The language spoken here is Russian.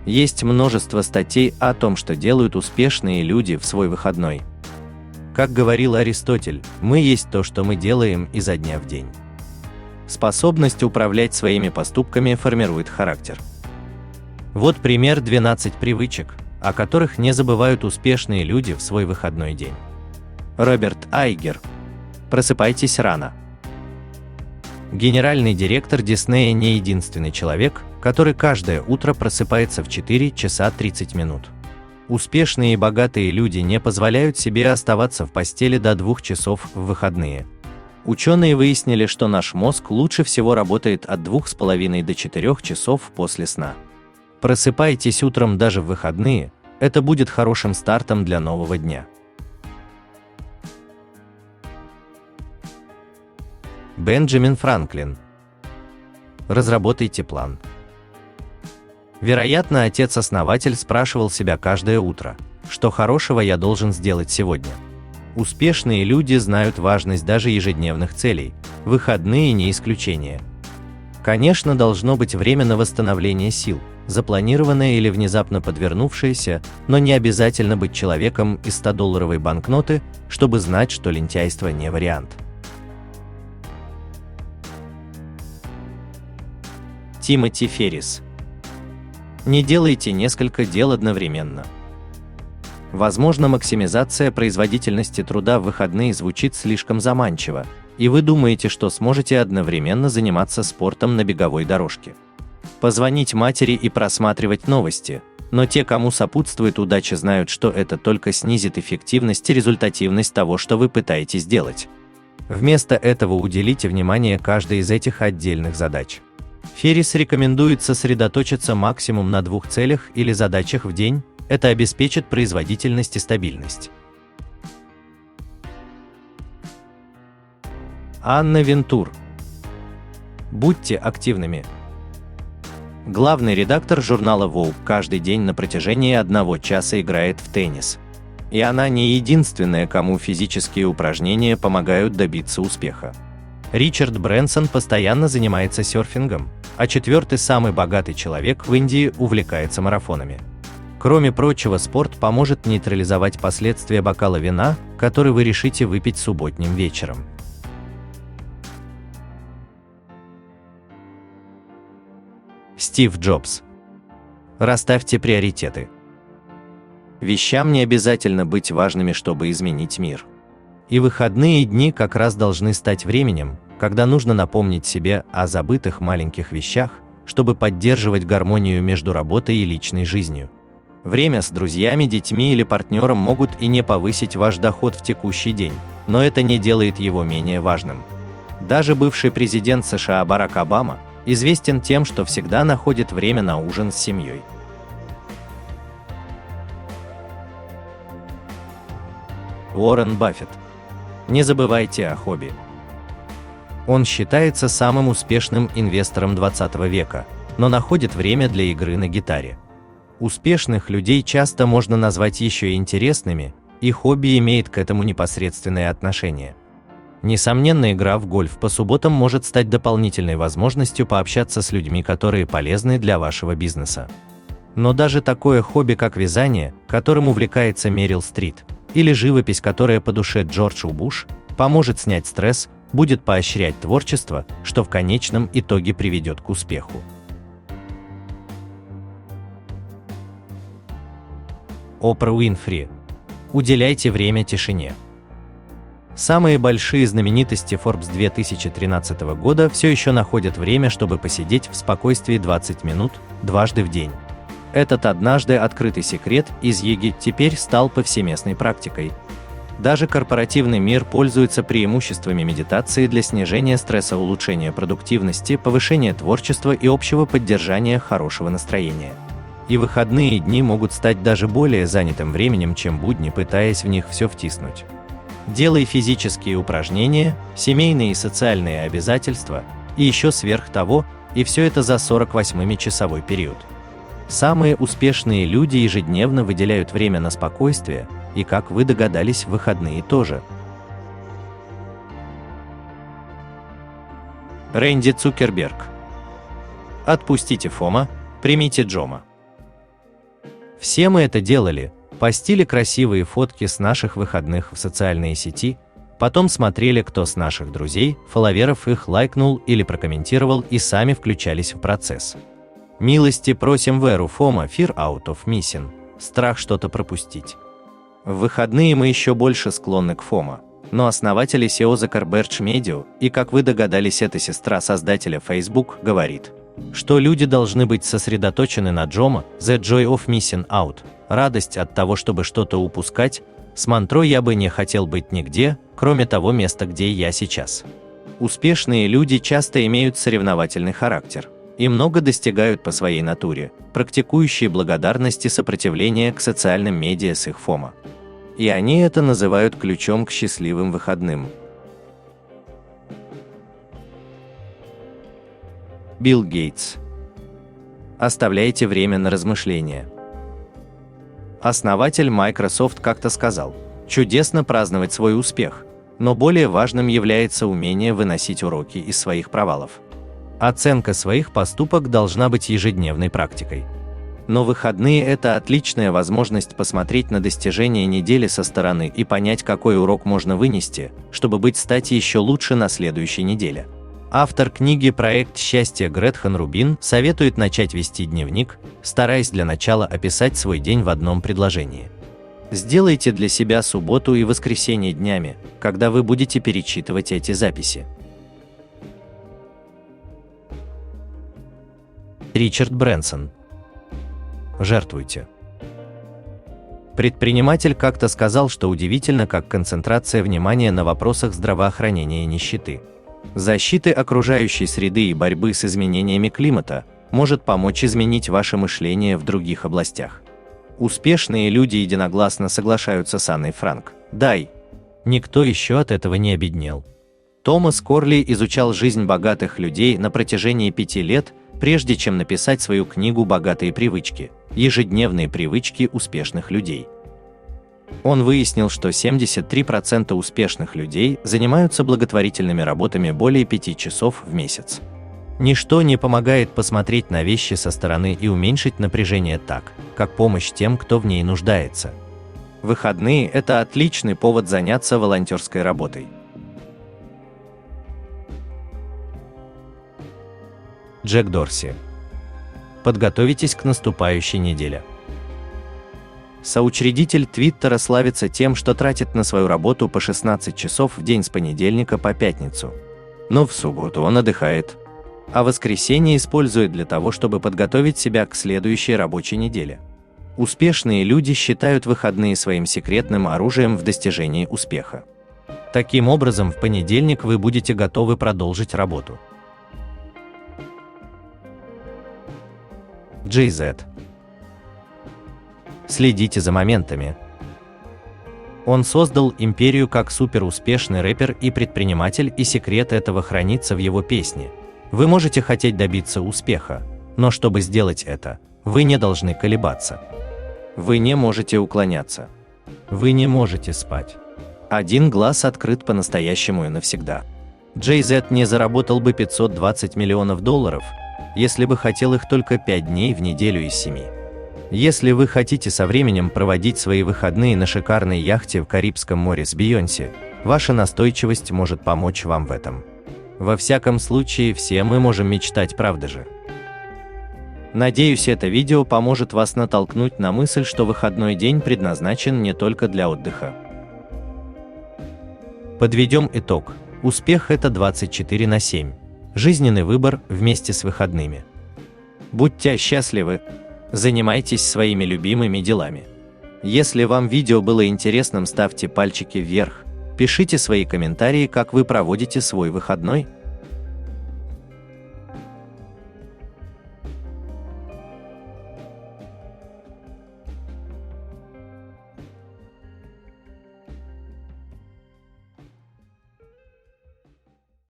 Есть множество статей о том, что делают успешные люди в свой выходной. Как говорил Аристотель, мы есть то, что мы делаем изо дня в день. Способность управлять своими поступками формирует характер. Вот пример 12 привычек, о которых не забывают успешные люди в свой выходной день. Роберт Айгер. Просыпайтесь рано. Генеральный директор Диснея не единственный человек, который каждое утро просыпается в 4 часа 30 минут. Успешные и богатые люди не позволяют себе оставаться в постели до 2 часов в выходные. Ученые выяснили, что наш мозг лучше всего работает от 2,5 до 4 часов после сна. Просыпайтесь утром даже в выходные, это будет хорошим стартом для нового дня. Бенджамин Франклин. Разработайте план. Вероятно, отец-основатель спрашивал себя каждое утро, что хорошего я должен сделать сегодня. Успешные люди знают важность даже ежедневных целей, выходные не исключение. Конечно, должно быть время на восстановление сил, запланированное или внезапно подвернувшееся, но не обязательно быть человеком из 100-долларовой банкноты, чтобы знать, что лентяйство не вариант. Тимоти Феррис. Не делайте несколько дел одновременно. Возможно, максимизация производительности труда в выходные звучит слишком заманчиво, и вы думаете, что сможете одновременно заниматься спортом на беговой дорожке. Позвонить матери и просматривать новости, но те, кому сопутствует удача, знают, что это только снизит эффективность и результативность того, что вы пытаетесь делать. Вместо этого уделите внимание каждой из этих отдельных задач. Феррис рекомендует сосредоточиться максимум на 2 целях или задачах в день, это обеспечит производительность и стабильность. Анна Винтур. Будьте активными. Главный редактор журнала Vogue каждый день на протяжении 1 часа играет в теннис. И она не единственная, кому физические упражнения помогают добиться успеха. Ричард Брэнсон постоянно занимается серфингом, а 4-й самый богатый человек в Индии увлекается марафонами. Кроме прочего, спорт поможет нейтрализовать последствия бокала вина, который вы решите выпить субботним вечером. Стив Джобс. Расставьте приоритеты. Вещам не обязательно быть важными, чтобы изменить мир. И выходные дни как раз должны стать временем, когда нужно напомнить себе о забытых маленьких вещах, чтобы поддерживать гармонию между работой и личной жизнью. Время с друзьями, детьми или партнером могут и не повысить ваш доход в текущий день, но это не делает его менее важным. Даже бывший президент США Барак Обама известен тем, что всегда находит время на ужин с семьей. Уоррен Баффет. Не забывайте о хобби. Он считается самым успешным инвестором 20 века, но находит время для игры на гитаре. Успешных людей часто можно назвать еще и интересными, и хобби имеет к этому непосредственное отношение. Несомненно, игра в гольф по субботам может стать дополнительной возможностью пообщаться с людьми, которые полезны для вашего бизнеса. Но даже такое хобби, как вязание, которым увлекается Мерил Стрит, или живопись, которая по душе Джорджу Буш, поможет снять стресс, будет поощрять творчество, что в конечном итоге приведет к успеху. Опра Уинфри. Уделяйте время тишине. Самые большие знаменитости Forbes 2013 года все еще находят время, чтобы посидеть в спокойствии 20 минут, дважды в день. Этот однажды открытый секрет из ЕГЭ теперь стал повсеместной практикой. Даже корпоративный мир пользуется преимуществами медитации для снижения стресса, улучшения продуктивности, повышения творчества и общего поддержания хорошего настроения. И выходные дни могут стать даже более занятым временем, чем будни, пытаясь в них все втиснуть. Делай физические упражнения, семейные и социальные обязательства, и еще сверх того, и все это за 48-часовой период. Самые успешные люди ежедневно выделяют время на спокойствие, и, как вы догадались, в выходные тоже. Рэнди Цукерберг. Отпустите Фома, примите Джома. Все мы это делали, постили красивые фотки с наших выходных в социальные сети, потом смотрели, кто с наших друзей, фолловеров их лайкнул или прокомментировал, и сами включались в процесс. Милости просим в эру FOMO, Fear Out of Missing, страх что-то пропустить. В выходные мы еще больше склонны к FOMO, но основатель SEO Zuckerberg Media, и как вы догадались, это сестра создателя Facebook, говорит, что люди должны быть сосредоточены на JOMO, The Joy of Missing Out, радость от того, чтобы что-то упускать, с мантрой «я бы не хотел быть нигде, кроме того места, где я сейчас». Успешные люди часто имеют соревновательный характер и много достигают по своей натуре, практикующие благодарность и сопротивление к социальным медиа с их FOMO. И они это называют ключом к счастливым выходным. Билл Гейтс. Оставляйте время на размышления. Основатель Microsoft как-то сказал: «Чудесно праздновать свой успех, но более важным является умение выносить уроки из своих провалов». Оценка своих поступок должна быть ежедневной практикой. Но выходные – это отличная возможность посмотреть на достижения недели со стороны и понять, какой урок можно вынести, чтобы стать еще лучше на следующей неделе. Автор книги «Проект счастья» Гретхен Рубин советует начать вести дневник, стараясь для начала описать свой день в одном предложении. Сделайте для себя субботу и воскресенье днями, когда вы будете перечитывать эти записи. Ричард Брэнсон. Жертвуйте. Предприниматель как-то сказал, что удивительно, как концентрация внимания на вопросах здравоохранения и нищеты, защиты окружающей среды и борьбы с изменениями климата может помочь изменить ваше мышление в других областях. Успешные люди единогласно соглашаются с Анной Франк. Дай. Никто еще от этого не обеднел. Томас Корли изучал жизнь богатых людей на протяжении 5 лет, прежде чем написать свою книгу «Богатые привычки. Ежедневные привычки успешных людей». Он выяснил, что 73% успешных людей занимаются благотворительными работами более 5 часов в месяц. Ничто не помогает посмотреть на вещи со стороны и уменьшить напряжение так, как помощь тем, кто в ней нуждается. Выходные – это отличный повод заняться волонтерской работой. Джек Дорси. Подготовитесь к наступающей неделе. Соучредитель Твиттера славится тем, что тратит на свою работу по 16 часов в день с понедельника по пятницу. Но в субботу он отдыхает, а воскресенье использует для того, чтобы подготовить себя к следующей рабочей неделе. Успешные люди считают выходные своим секретным оружием в достижении успеха. Таким образом, в понедельник вы будете готовы продолжить работу. Jay-Z. Следите за моментами. Он создал империю как суперуспешный рэпер и предприниматель, и секрет этого хранится в его песне. Вы можете хотеть добиться успеха, но чтобы сделать это, вы не должны колебаться. Вы не можете уклоняться. Вы не можете спать. Один глаз открыт по-настоящему и навсегда. Jay-Z не заработал бы $520 миллионов, если бы хотел их только 5 дней в неделю из 7. Если вы хотите со временем проводить свои выходные на шикарной яхте в Карибском море с Бейонсе, ваша настойчивость может помочь вам в этом. Во всяком случае, все мы можем мечтать, правда же? Надеюсь, это видео поможет вас натолкнуть на мысль, что выходной день предназначен не только для отдыха. Подведем итог. Успех – это 24/7. Жизненный выбор вместе с выходными. Будьте счастливы. Занимайтесь своими любимыми делами. Если вам видео было интересным, ставьте пальчики вверх. Пишите свои комментарии, как вы проводите свой выходной.